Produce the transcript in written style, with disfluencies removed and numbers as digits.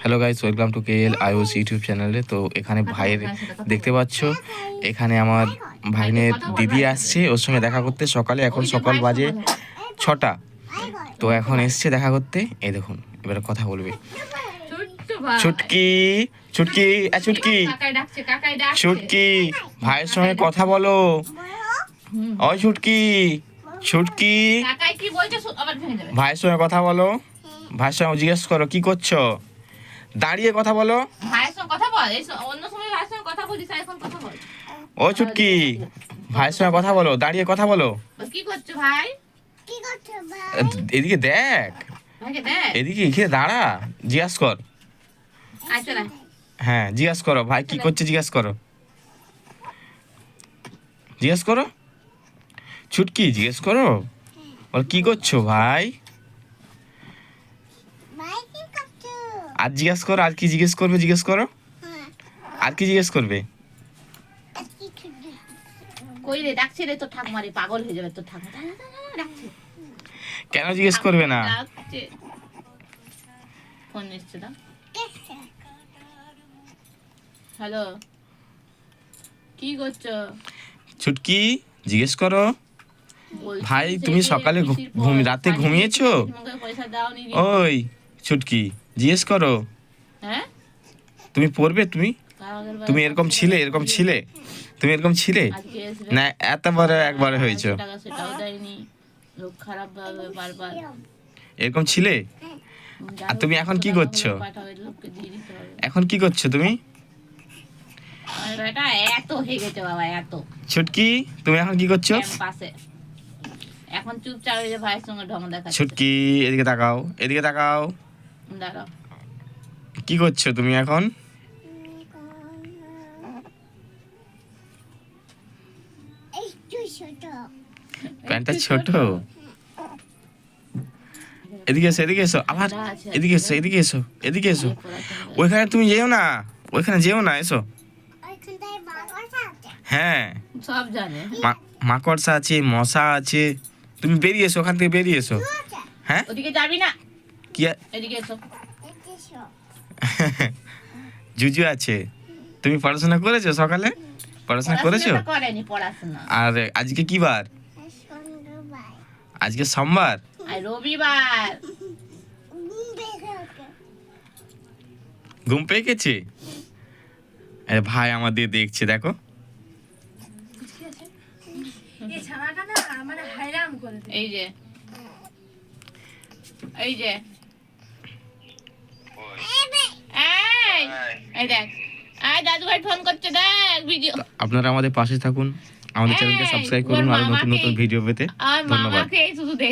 Hello guys, welcome to KL iOS YouTube চ্যানেলে। তো এখানে ভাইয়ের দেখতে পাচ্ছ, এখানে আমার ভাগ্নের দিদি আসছে ওর সঙ্গে দেখা করতে সকালে। এখন সকাল বাজে 6টা। তো এখন এসছে দেখা করতে। এই দেখুন, এবারে কথা বলবে। ছুটকি ছুটকি ছুটকি ছুটকি, ভাইয়ের সঙ্গে কথা বলো। ওই ছুটকি ছুটকি, ভাইয়ের সঙ্গে কথা বলো। ভাইয়ের সঙ্গে জিজ্ঞেস করো কি করছো, দাঁড়িয়ে কথা বলো। ও ছুটকি, ভাইয়ের সঙ্গে কথা বলো, দাঁড়িয়ে কথা বলো। কি করছো ভাই? এদিকে দেখ, এদিকে এখানে দাঁড়া, জিজ্ঞাস কর। হ্যাঁ জিজ্ঞাস করো, ভাই কি করছে জিজ্ঞাস করো, জিজ্ঞাস করো। ছুটকি জিজ্ঞেস করো, বল কি করছো ভাই। আর জিজ্ঞেস করো, আর কি জিজ্ঞেস করবে, জিজ্ঞেস করো। আর কি জিজ্ঞেস করবে? কই রে ডাকছে রে, তোর ঠাকুমারে পাগল হয়ে যাবে তোর ঠাকুমা ডাকছে। কেন জিজ্ঞেস করবে না? ফোন এসছে না। হ্যালো, কি করছো? ছুটকি জিজ্ঞেস করো, ভাই তুমি সকালে রাতে ঘুমিয়েছো? ওই ছুটকি জিজ্ঞেস করো। হ্যাঁ তুমি পড়বে, তুমি এরকম ছিলে, এরকম ছিলে, তুমি এরকম ছিলে না? এতবারে একবারে হয়েছো, সেটাও দেয়নি, লোক খারাপ ভাবে বারবার এরকম ছিলে। আর তুমি এখন কি করছো? এখন কি করছো তুমি? এটা এত হয়ে গেছে বাবা, এত। ছুটকি তুমি এখন কি করছো? পাশে এখন চুপচাপ এই যে ভাইয়ের সঙ্গে ঢং দেখাচ্ছে। ছুটকি এদিকে তাকাও, এদিকে তাকাও। দাঁড়াও, কি করছো তুমি এখন? প্যান্টটা ছোট। এদিকে এসো, এদিকে এসো, আবার এদিকে এসো, এদিকে এসো, এদিকে এসো। ওইখানে তুমি যেও না, ওইখানে যেও না, এসো। হ্যাঁ সব জানে। মাকড়সা আছে, মশা আছে, তুমি বেরিয়ে এসো, ওখান থেকে বেরিয়ে এসো। হ্যাঁ ওদিকে যাবি না, কি এদিকে এসো। জুজু আছে। তুমি পড়াশোনা করেছো সকালে? পড়াশোনা করেছো? করেনি পড়াশোনা। আর আজকে কি বার? আজকে সোমবার, আর রবিবার। ঘুম পেয়ে গেছে। আরে ভাই আমাদের দেখছে, দেখো। এই যে এই যে এই দেখ, আয় দাদু ভাই ফোন করছে, দেখ ভিডিও। আপনারা আমাদের পাশে থাকুন, আমাদের চ্যানেলকে সাবস্ক্রাইব করুন আরো নতুন নতুন ভিডিও পেতে। আর ধন্যবাদ। মামাকে শুধু দেখ।